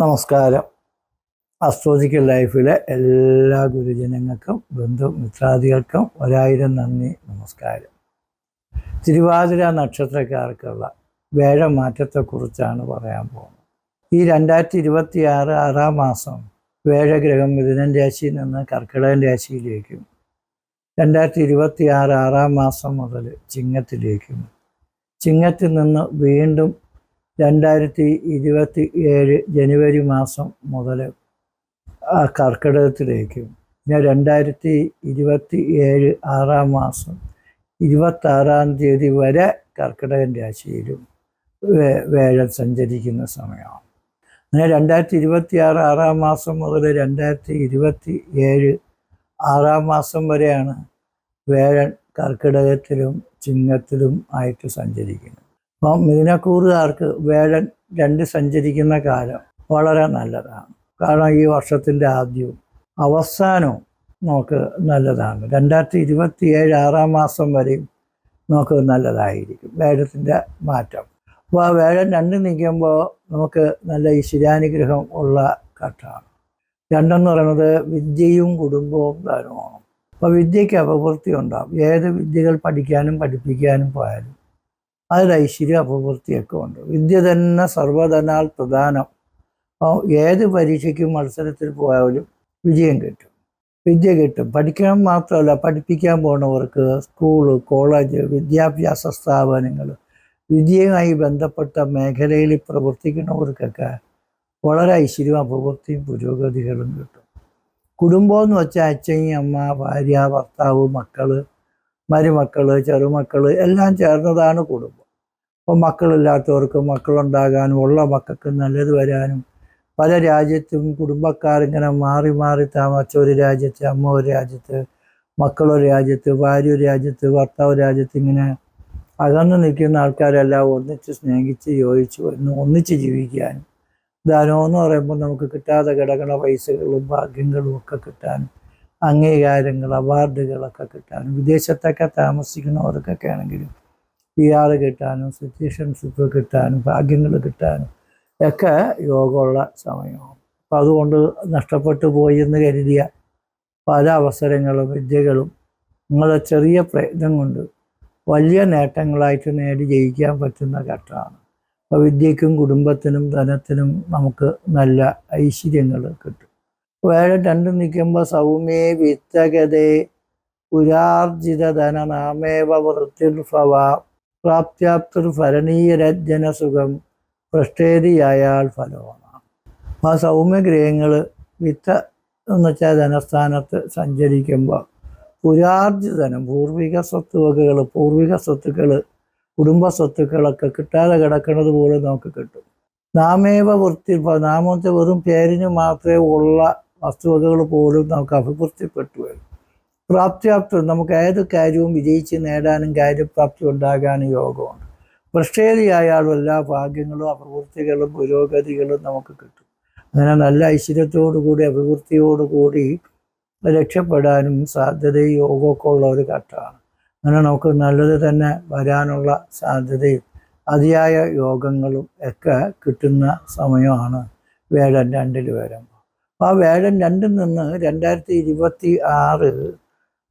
നമസ്കാരം. അസ്ട്രോളജിക്കൽ ലൈഫിലെ എല്ലാ ഗുരുജനങ്ങൾക്കും ബന്ധുമിത്രാദികൾക്കും 1000 നന്ദി, നമസ്കാരം. തിരുവാതിര നക്ഷത്രക്കാർക്കുള്ള വേഴമാറ്റത്തെക്കുറിച്ചാണ് പറയാൻ പോകുന്നത്. ഈ 2026 6-ാം മാസം വേഴഗ്രഹം മിഥുനം രാശിയിൽ നിന്ന് കർക്കിടകൻ രാശിയിലേക്കും 2026 6-ാം മാസം മുതൽ ചിങ്ങത്തിലേക്കും, ചിങ്ങത്തിൽ നിന്ന് വീണ്ടും 2027 ജനുവരി മാസം മുതൽ കർക്കിടകത്തിലേക്കും, പിന്നെ 2027 6-ാം മാസം 26-ാം തീയതി വരെ കർക്കിടകൻ രാശിയിലും വേഴൻ സഞ്ചരിക്കുന്ന സമയമാണ്. അങ്ങനെ 2026 6-ാം മാസം മുതൽ 2027 6-ാം മാസം വരെയാണ് വേഴൻ കർക്കിടകത്തിലും ചിങ്ങത്തിലും ആയിട്ട് സഞ്ചരിക്കുന്നത്. അപ്പം മിഥുനക്കൂറുകാർക്ക് വേഴൻ 2 സഞ്ചരിക്കുന്ന കാലം വളരെ നല്ലതാണ്. കാരണം ഈ വർഷത്തിൻ്റെ ആദ്യവും അവസാനവും നമുക്ക് നല്ലതാണ്. 2027 6-ാം മാസം വരെയും നമുക്ക് നല്ലതായിരിക്കും വേഴത്തിൻ്റെ മാറ്റം. അപ്പോൾ ആ വേഴൻ 2 നിൽക്കുമ്പോൾ നമുക്ക് നല്ല ഈശ്വരാനുഗ്രഹം ഉള്ള ഘട്ടമാണ്. 2 എന്ന് പറയുന്നത് വിദ്യയും കുടുംബവും ധനമാണ്. അപ്പോൾ വിദ്യയ്ക്ക് അപവൃത്തി ഉണ്ടാകും. ഏത് വിദ്യകൾ പഠിക്കാനും പഠിപ്പിക്കാനും പോയാലും അതിൽ ഐശ്വര്യ അപവൃത്തിയൊക്കെ ഉണ്ട്. വിദ്യ തന്നെ സർവ്വധനാൽ പ്രധാനം. അപ്പോൾ ഏത് പരീക്ഷയ്ക്കും മത്സരത്തിൽ പോയാലും വിജയം കിട്ടും, വിദ്യ കിട്ടും. പഠിക്കണം മാത്രമല്ല, പഠിപ്പിക്കാൻ പോകുന്നവർക്ക് സ്കൂള്, കോളേജ്, വിദ്യാഭ്യാസ സ്ഥാപനങ്ങൾ, വിദ്യയുമായി ബന്ധപ്പെട്ട മേഖലയിൽ പ്രവർത്തിക്കുന്നവർക്കൊക്കെ വളരെ ഐശ്വര്യവും അപവൃത്തിയും പുരോഗതികളും കിട്ടും. കുടുംബം എന്ന് വെച്ചാൽ അച്ഛൻ, അമ്മ, ഭാര്യ, ഭർത്താവ്, മക്കൾ, മരുമക്കൾ, ചെറുമക്കൾ എല്ലാം ചേർന്നതാണ് കുടുംബം. അപ്പോൾ മക്കളില്ലാത്തവർക്ക് മക്കളുണ്ടാകാനും ഉള്ള മക്കൾക്ക് നല്ലത് വരാനും, പല രാജ്യത്തും കുടുംബക്കാരിങ്ങനെ മാറി മാറി താമസിച്ച ഒരു രാജ്യത്ത് അമ്മ ഒരു രാജ്യത്ത്, മക്കളൊരു രാജ്യത്ത്, ഭാര്യ ഒരു രാജ്യത്ത്, ഭർത്താവ് രാജ്യത്ത്, ഇങ്ങനെ അകന്നു നിൽക്കുന്ന ആൾക്കാരെല്ലാം ഒന്നിച്ച് സ്നേഹിച്ച് യോജിച്ച് ഒന്നിച്ച് ജീവിക്കാനും, ധനമെന്ന് പറയുമ്പോൾ നമുക്ക് കിട്ടാതെ കിടക്കുന്ന പൈസകളും ഭാഗ്യങ്ങളും ഒക്കെ കിട്ടാനും, അംഗീകാരങ്ങൾ, അവാർഡുകളൊക്കെ കിട്ടാനും, വിദേശത്തൊക്കെ താമസിക്കുന്നവർക്കൊക്കെ ആണെങ്കിലും PR കിട്ടാനും, സിറ്റിസൺഷിപ്പ് കിട്ടാനും, ഭാഗ്യങ്ങൾ കിട്ടാനും ഒക്കെ യോഗമുള്ള സമയമാണ്. അപ്പം അതുകൊണ്ട് നഷ്ടപ്പെട്ടു പോയി എന്ന് കരുതിയ പല അവസരങ്ങളും വിദ്യകളും നിങ്ങളുടെ ചെറിയ പ്രയത്നം കൊണ്ട് വലിയ നേട്ടങ്ങളായിട്ട് നേടി ജയിക്കാൻ പറ്റുന്ന ഘട്ടമാണ്. അപ്പോൾ വിദ്യയ്ക്കും കുടുംബത്തിനും ധനത്തിനും നമുക്ക് നല്ല ഐശ്വര്യങ്ങൾ കിട്ടും. വേഴൻ 2 നിൽക്കുമ്പോൾ സൗമ്യേ വിത്തഗതേ പുരാർജിത ധന നാമേവ വൃത്തിർഭവ പ്രാപ്ത്യാപ്തിർഭരണീയരജ്ജനസുഖം പൃഷ്ടേതിയായാൽ ഫലമാണ്. ആ സൗമ്യഗ്രഹങ്ങൾ വിത്ത എന്ന് വെച്ചാൽ ധനസ്ഥാനത്ത് സഞ്ചരിക്കുമ്പോൾ പുരാർജിതനം, പൂർവിക സ്വത്തുവകകൾ, പൂർവിക സ്വത്തുക്കൾ, കുടുംബ സ്വത്തുക്കളൊക്കെ കിട്ടാതെ കിടക്കുന്നത് പോലെ നമുക്ക് കിട്ടും. നാമേവ വൃത്തിർഭ, നാമത്തെ വെറും പേരിന് മാത്രമേ ഉള്ള വസ്തുവകകൾ പോലും നമുക്ക് അഭിവൃദ്ധിപ്പെട്ടു വരും. പ്രാപ്തിയാപ്തി, നമുക്ക് ഏത് കാര്യവും വിജയിച്ച് നേടാനും കാര്യപ്രാപ്തി ഉണ്ടാകാനും യോഗമുണ്ട്. പൃഷ്ടേതിയായാലും എല്ലാ ഭാഗ്യങ്ങളും അഭിവൃദ്ധികളും പുരോഗതികളും നമുക്ക് കിട്ടും. അങ്ങനെ നല്ല ഐശ്വര്യത്തോടുകൂടി അഭിവൃദ്ധിയോടുകൂടി രക്ഷപ്പെടാനും സാധ്യതയും യോഗമൊക്കെ ഉള്ള ഒരു ഘട്ടമാണ്. അങ്ങനെ നമുക്ക് നല്ലത് തന്നെ വരാനുള്ള സാധ്യതയും അതിയായ യോഗങ്ങളും ഒക്കെ കിട്ടുന്ന സമയമാണ് വേഴൻ 2 വരുമ്പോൾ. അപ്പോൾ ആ വേഴൻ 2 നിന്ന് 2026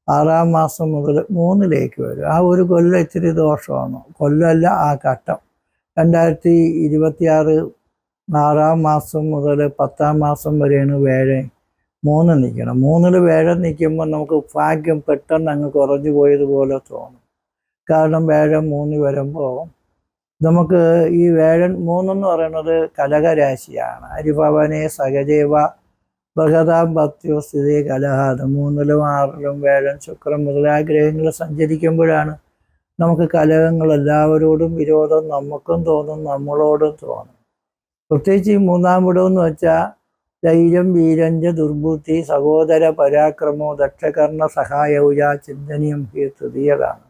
6-ാം മാസം മുതൽ 3-ലേക്ക് വരും. ആ ഒരു കൊല്ലം ഇത്തിരി ദോഷമാണ്. കൊല്ലമല്ല, ആ ഘട്ടം 2026 6-ാം മാസം മുതൽ 10-ാം മാസം വരെയാണ് വേഴൻ 3 നിൽക്കണം. 3-ൽ വേഴൻ നിൽക്കുമ്പോൾ നമുക്ക് ഭാഗ്യം പെട്ടെന്ന് അങ്ങ് കുറഞ്ഞു പോയതുപോലെ തോന്നും. കാരണം വേഴൻ 3 വരുമ്പോൾ നമുക്ക് ഈ വേഴൻ 3 എന്ന് പറയുന്നത് കലഹരാശിയാണ്. ഹരിഭവനെ സഹജേവ ബഹതാം ഭക്തിയോ സ്ഥിതി കലഹാദം. 3-ലും 6-ലും വേഴൻ, ശുക്രൻ മുതലായ ഗ്രഹങ്ങൾ സഞ്ചരിക്കുമ്പോഴാണ് നമുക്ക് കലഹങ്ങൾ, എല്ലാവരോടും വിരോധം നമുക്കും തോന്നും, നമ്മളോടും തോന്നും. പ്രത്യേകിച്ച് ഈ 3-ാം ഇടം എന്ന് വെച്ചാൽ ധൈര്യം, വീരഞ്ച, ദുർബുദ്ധി, സഹോദര പരാക്രമോ, ദക്ഷകർണ സഹായൗജ, ചിന്തനീയം ഈ തൃതീയതാണ്.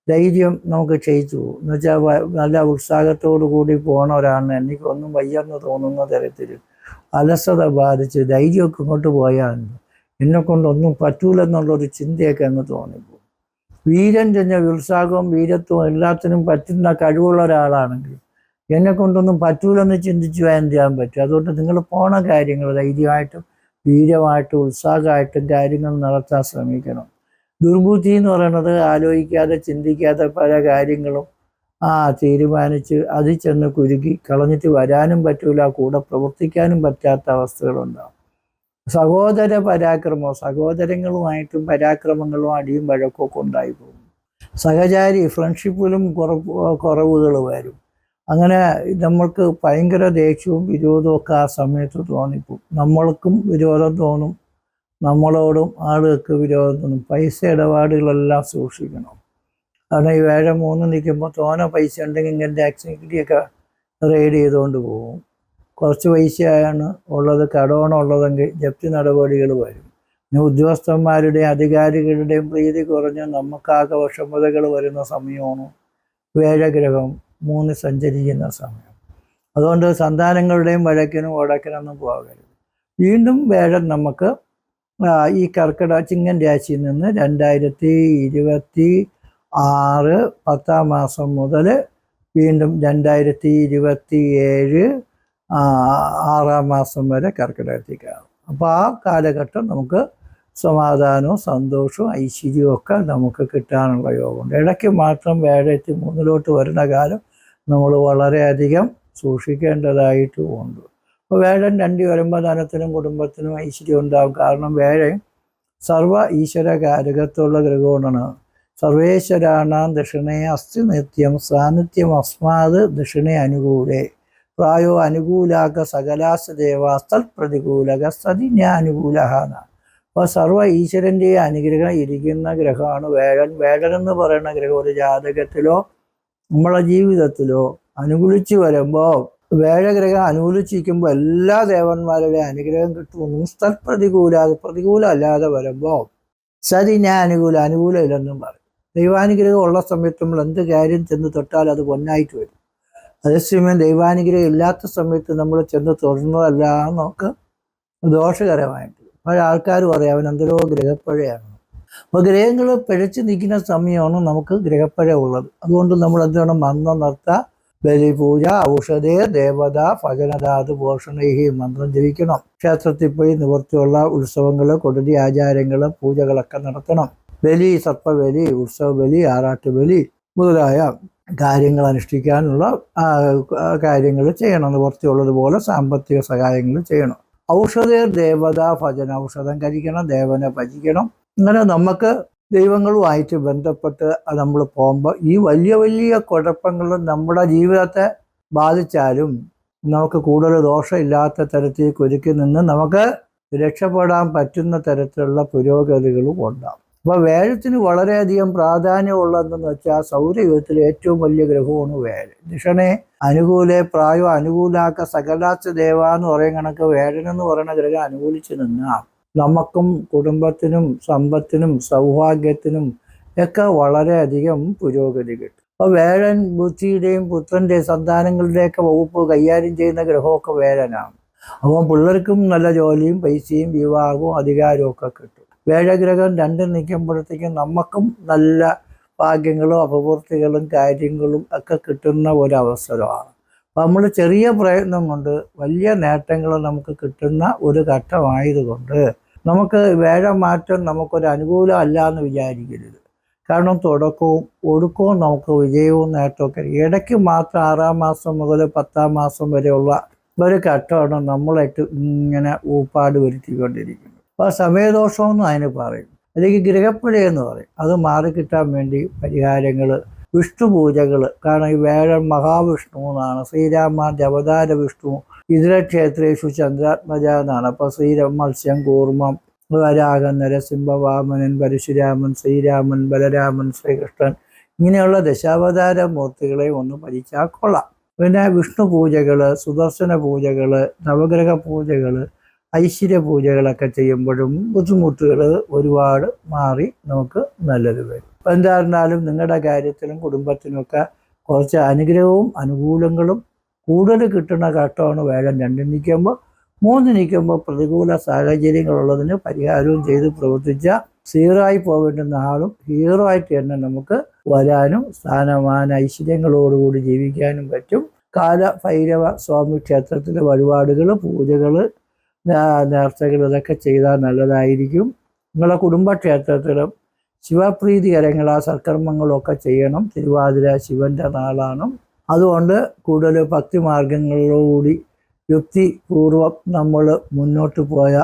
ധൈര്യം നമുക്ക് ക്ഷയിച്ചു പോകും. എന്ന് വെച്ചാൽ നല്ല ഉത്സാഹത്തോടു കൂടി പോണവരാണ്, എനിക്കൊന്നും വയ്യെന്ന് തോന്നുന്ന തരത്തിൽ അലസത ബാധിച്ച് ധൈര്യമൊക്കെ ഇങ്ങോട്ട് പോയാൽ എന്നെക്കൊണ്ടൊന്നും പറ്റൂലെന്നുള്ളൊരു ചിന്തയൊക്കെ അങ്ങ് തോന്നിപ്പോകും. വീരൻ ചെഞ്ഞ ഉത്സാഹവും വീരത്വവും എല്ലാത്തിനും പറ്റുന്ന കഴിവുള്ള ഒരാളാണെങ്കിൽ എന്നെ കൊണ്ടൊന്നും പറ്റൂലെന്ന് ചിന്തിച്ചു എന്ത് ചെയ്യാൻ പറ്റും. അതുകൊണ്ട് നിങ്ങൾ പോണ കാര്യങ്ങൾ ധൈര്യമായിട്ടും വീര്യമായിട്ടും ഉത്സാഹമായിട്ടും കാര്യങ്ങൾ നടത്താൻ ശ്രമിക്കണം. ദുർബുദ്ധി എന്ന് പറയുന്നത് ആലോചിക്കാതെ ചിന്തിക്കാതെ പല കാര്യങ്ങളും തീരുമാനിച്ച് അതിൽ ചെന്ന് കുരുക്കി കളഞ്ഞിട്ട് വരാനും പറ്റൂല, കൂടെ പ്രവർത്തിക്കാനും പറ്റാത്ത അവസ്ഥകളുണ്ടാവും. സഹോദര പരാക്രമം, സഹോദരങ്ങളുമായിട്ടും പരാക്രമങ്ങളും അടിയും വഴക്കൊക്കെ ഉണ്ടായി പോകും. സഹചാരി ഫ്രണ്ട്ഷിപ്പിലും കുറവുകൾ വരും. അങ്ങനെ നമ്മൾക്ക് ഭയങ്കര ദേഷ്യവും വിരോധവും ഒക്കെ ആ സമയത്ത് തോന്നിപ്പോകും. നമ്മൾക്കും വിരോധം തോന്നും, നമ്മളോടും ആളുകൾക്ക് വിരോധം തോന്നും. പൈസ ഇടപാടുകളെല്ലാം സൂക്ഷിക്കണം. കാരണം ഈ വേഴം 3 നിൽക്കുമ്പോൾ തോനെ പൈസ ഉണ്ടെങ്കിൽ ഇങ്ങനെ ആക്സിഡിറ്റിയൊക്കെ റെയ്ഡ് ചെയ്തുകൊണ്ട് പോകും. കുറച്ച് പൈസയാണ് ഉള്ളത്, കടമാണുള്ളതെങ്കിൽ ജപ്തി നടപടികൾ വരും. പിന്നെ ഉദ്യോഗസ്ഥന്മാരുടെയും അധികാരികളുടെയും പ്രീതി കുറഞ്ഞ് നമുക്കാകെ വിഷമതകൾ വരുന്ന സമയമാണ് വേഴഗ്രഹം 3 സഞ്ചരിക്കുന്ന സമയം. അതുകൊണ്ട് സന്താനങ്ങളുടെയും വഴക്കിനും ഉടക്കിനൊന്നും പോകരുത്. വീണ്ടും വേഴം നമുക്ക് ഈ ചിങ്ങൻ രാശിയിൽ നിന്ന് 2026 10-ാം മാസം മുതൽ വീണ്ടും 2027 6-ാം മാസം വരെ കർക്കിടകത്തേക്കാണ്. അപ്പോൾ ആ കാലഘട്ടം നമുക്ക് സമാധാനവും സന്തോഷവും ഐശ്വര്യവും ഒക്കെ നമുക്ക് കിട്ടാനുള്ള യോഗമുണ്ട്. ഇടയ്ക്ക് മാത്രം വേഴത്തിൽ 3-ലോട്ട് വരുന്ന കാലം നമ്മൾ വളരെയധികം സൂക്ഷിക്കേണ്ടതായിട്ടുമുണ്ട്. അപ്പോൾ വേഴൻ 2 വരുമ്പോൾ ധനത്തിനും കുടുംബത്തിനും ഐശ്വര്യം ഉണ്ടാകും. കാരണം വേഴൻ സർവ ഈശ്വരകാരകത്തുള്ള ഗ്രഹമാണ്. സർവേശ്വരാണാം ദക്ഷിണേ അസ്തി നിത്യം സാന്നിധ്യം അസ്മാത് ദക്ഷിണേ അനുകൂലേ പ്രായോ അനുകൂലാക സകലാസ ദേവാസ്തൽ പ്രതികൂലക സതിന്യാനുകൂലഹ എന്നാണ്. അപ്പോൾ സർവ ഈശ്വരൻ്റെ അനുഗ്രഹം ഇരിക്കുന്ന ഗ്രഹമാണ് വേഴൻ. വേഴൻ എന്ന് പറയുന്ന ഗ്രഹം ഒരു ജാതകത്തിലോ നമ്മളെ ജീവിതത്തിലോ അനുകൂലിച്ച് വരുമ്പോൾ, വേഴഗ്രഹം അനുകൂലിച്ചിരിക്കുമ്പോൾ എല്ലാ ദേവന്മാരുടെയും അനുഗ്രഹം കിട്ടുമെന്നും സ്ഥൽ പ്രതികൂലം അല്ലാതെ വരുമ്പോൾ അനുകൂലം ഇല്ലെന്നും പറയും. ദൈവാനുഗ്രഹം ഉള്ള സമയത്ത് നമ്മൾ എന്ത് കാര്യം ചെന്ന് തൊട്ടാൽ അത് പൊന്നായിട്ട് വരും. അതേസമയം ദൈവാനുഗ്രഹം ഇല്ലാത്ത സമയത്ത് നമ്മൾ ചെന്ന് തൊടുന്നതല്ല നമുക്ക് ദോഷകരമായിട്ട്. പല ആൾക്കാർ പറയും അവൻ എന്തോ ഗ്രഹപ്പഴയാണ്. അപ്പോൾ ഗ്രഹങ്ങൾ പിഴച്ച് നിൽക്കുന്ന സമയമാണ് നമുക്ക് ഗ്രഹപ്പഴ ഉള്ളത്. അതുകൊണ്ട് നമ്മൾ എന്താണ് മന്ത്രം നടത്തുക, ബലിപൂജ, ഔഷധേ ദേവത ഭജനധാതു പോഷണേഹി മന്ത്രം ജപിക്കണം. ക്ഷേത്രത്തിൽ പോയി നിവൃത്തിയുള്ള ഉത്സവങ്ങൾ, കൊടുതി ആചാരങ്ങൾ, പൂജകളൊക്കെ നടത്തണം. ബലി, സർപ്പബലി, ഉത്സവ ബലി, ആറാട്ടുബലി മുതലായ കാര്യങ്ങൾ അനുഷ്ഠിക്കാനുള്ള കാര്യങ്ങൾ ചെയ്യണം. നിവൃത്തിയുള്ളതുപോലെ സാമ്പത്തിക സഹായങ്ങൾ ചെയ്യണം. ഔഷധേ ദേവത ഭജന, ഔഷധം കഴിക്കണം, ദേവനെ ഭജിക്കണം. അങ്ങനെ നമുക്ക് ദൈവങ്ങളുമായിട്ട് ബന്ധപ്പെട്ട് നമ്മൾ പോകുമ്പോൾ ഈ വലിയ വലിയ കുഴപ്പങ്ങളും നമ്മുടെ ജീവിതത്തെ ബാധിച്ചാലും നമുക്ക് കൂടുതൽ ദോഷമില്ലാത്ത തരത്തിൽ ഒരുക്കി നിന്ന് നമുക്ക് രക്ഷപ്പെടാൻ പറ്റുന്ന തരത്തിലുള്ള പുരോഗതികളും ഉണ്ടാകും. അപ്പോൾ വേഴത്തിന് വളരെയധികം പ്രാധാന്യമുള്ളതെന്ന് വെച്ചാൽ സൗരയുഗത്തിലെ ഏറ്റവും വലിയ ഗ്രഹമാണ് വേഴൻ. ദക്ഷിണേ അനുകൂലെ പ്രായോ അനുകൂലാക്ക സകലാച്ച ദേവ എന്ന് പറയുന്ന കണക്ക് വേഴനെന്ന് പറയുന്ന ഗ്രഹം അനുകൂലിച്ച് നിന്നാൽ നമുക്കും കുടുംബത്തിനും സമ്പത്തിനും സൗഭാഗ്യത്തിനും ഒക്കെ വളരെയധികം പുരോഗതി കിട്ടും. അപ്പോൾ വേഴൻ ബുദ്ധിയുടെയും പുത്രൻ്റെയും സന്താനങ്ങളുടെയൊക്കെ വകുപ്പ് കൈകാര്യം ചെയ്യുന്ന ഗ്രഹമൊക്കെ വേഴനാണ്. അപ്പോൾ പിള്ളേർക്കും നല്ല ജോലിയും പൈസയും വിവാഹവും അധികാരവും ഒക്കെ കിട്ടും. വേഴഗ്രഹം 2 നിൽക്കുമ്പോഴത്തേക്കും നമുക്കും നല്ല ഭാഗ്യങ്ങളും അപവൃത്തികളും കാര്യങ്ങളും ഒക്കെ കിട്ടുന്ന ഒരവസരമാണ്. അപ്പം നമ്മൾ ചെറിയ പ്രയത്നം കൊണ്ട് വലിയ നേട്ടങ്ങൾ നമുക്ക് കിട്ടുന്ന ഒരു ഘട്ടമായതുകൊണ്ട് നമുക്ക് വേഴമാറ്റം നമുക്കൊരു അനുകൂലം അല്ല എന്ന് വിചാരിക്കരുത്. കാരണം തുടക്കവും ഒടുക്കവും നമുക്ക് വിജയവും നേട്ടമൊക്കെ ഇടയ്ക്ക് മാത്രം 6-ാം മാസം മുതൽ 10-ാം മാസം വരെയുള്ള ഒരു ഘട്ടമാണ് നമ്മളായിട്ട് ഇങ്ങനെ ഊപ്പാട് വരുത്തിക്കൊണ്ടിരിക്കുന്നത്. അപ്പോൾ സമയദോഷമെന്ന് അതിന് പറയും, അല്ലെങ്കിൽ ഗ്രഹപ്പിഴയെന്ന് പറയും. അത് മാറിക്കിട്ടാൻ വേണ്ടി പരിഹാരങ്ങൾ, വിഷ്ണു പൂജകൾ. കാരണം ഈ വേഴൻ മഹാവിഷ്ണു എന്നാണ്. ശ്രീരാമന്റെ അവതാര വിഷ്ണു ഇതിരക്ഷേത്രേഷു ചന്ദ്രാത്മജ എന്നാണ്. അപ്പോൾ മത്സ്യം, കൂർമ്മം, വരാഹൻ, നരസിംഹ, വാമനൻ, പരശുരാമൻ, ശ്രീരാമൻ, ബലരാമൻ, ശ്രീകൃഷ്ണൻ ഇങ്ങനെയുള്ള ദശാവതാര മൂർത്തികളെ ഒന്ന് ഭജിച്ചാൽ കൊള്ളാം. പിന്നെ വിഷ്ണു പൂജകൾ, സുദർശന പൂജകൾ, നവഗ്രഹ പൂജകൾ, ഐശ്വര്യ പൂജകളൊക്കെ ചെയ്യുമ്പോഴും ബുദ്ധിമുട്ടുകൾ ഒരുപാട് മാറി നമുക്ക് നല്ലത് വരും. അപ്പം എന്തായിരുന്നാലും നിങ്ങളുടെ കാര്യത്തിലും കുടുംബത്തിനുമൊക്കെ കുറച്ച് അനുഗ്രഹവും അനുകൂലങ്ങളും കൂടുതൽ കിട്ടുന്ന ഘട്ടമാണ് വേഴൻ 2 നിൽക്കുമ്പോൾ. 3 നിൽക്കുമ്പോൾ പ്രതികൂല സാഹചര്യങ്ങളുള്ളതിന് പരിഹാരവും ചെയ്ത് പ്രവർത്തിച്ച സീറായി പോകേണ്ടുന്ന ആളും ഹീറോ ആയിട്ട് തന്നെ നമുക്ക് വരാനും സ്ഥാനമാന ഐശ്വര്യങ്ങളോടുകൂടി ജീവിക്കാനും പറ്റും. കാലഭൈരവ സ്വാമി ക്ഷേത്രത്തിലെ വഴിപാടുകൾ, പൂജകൾ, നേർച്ചകൾ ഇതൊക്കെ ചെയ്താൽ നല്ലതായിരിക്കും. നിങ്ങളുടെ കുടുംബക്ഷേത്രത്തിലും ശിവപ്രീതികരങ്ങളായ സൽക്കർമ്മങ്ങളൊക്കെ ചെയ്യണം. തിരുവാതിര ശിവൻ്റെ നാളാണ്. അതുകൊണ്ട് കൂടുതൽ ഭക്തിമാർഗങ്ങളിലൂടി യുക്തിപൂർവം നമ്മൾ മുന്നോട്ട് പോയ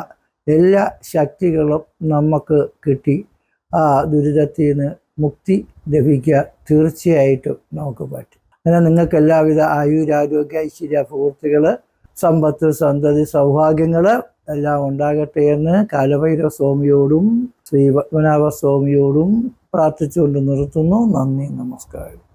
എല്ലാ ശക്തികളും നമുക്ക് കിട്ടി ആ ദുരിതത്തിൽ നിന്ന് മുക്തി ലഭിക്കാൻ തീർച്ചയായിട്ടും നമുക്ക് പറ്റും. അങ്ങനെ നിങ്ങൾക്ക് എല്ലാവിധ ആയുരാരോഗ്യ ഐശ്വര്യ പൂർത്തികൾ, സമ്പത്ത്, സന്തതി, സൗഭാഗ്യങ്ങൾ എല്ലാം ഉണ്ടാകട്ടെ എന്ന് കാലഭൈരവ സ്വാമിയോടും ശ്രീ പത്മനാഭ സ്വാമിയോടും പ്രാർത്ഥിച്ചുകൊണ്ട് നിർത്തുന്നു. നന്ദി, നമസ്കാരം.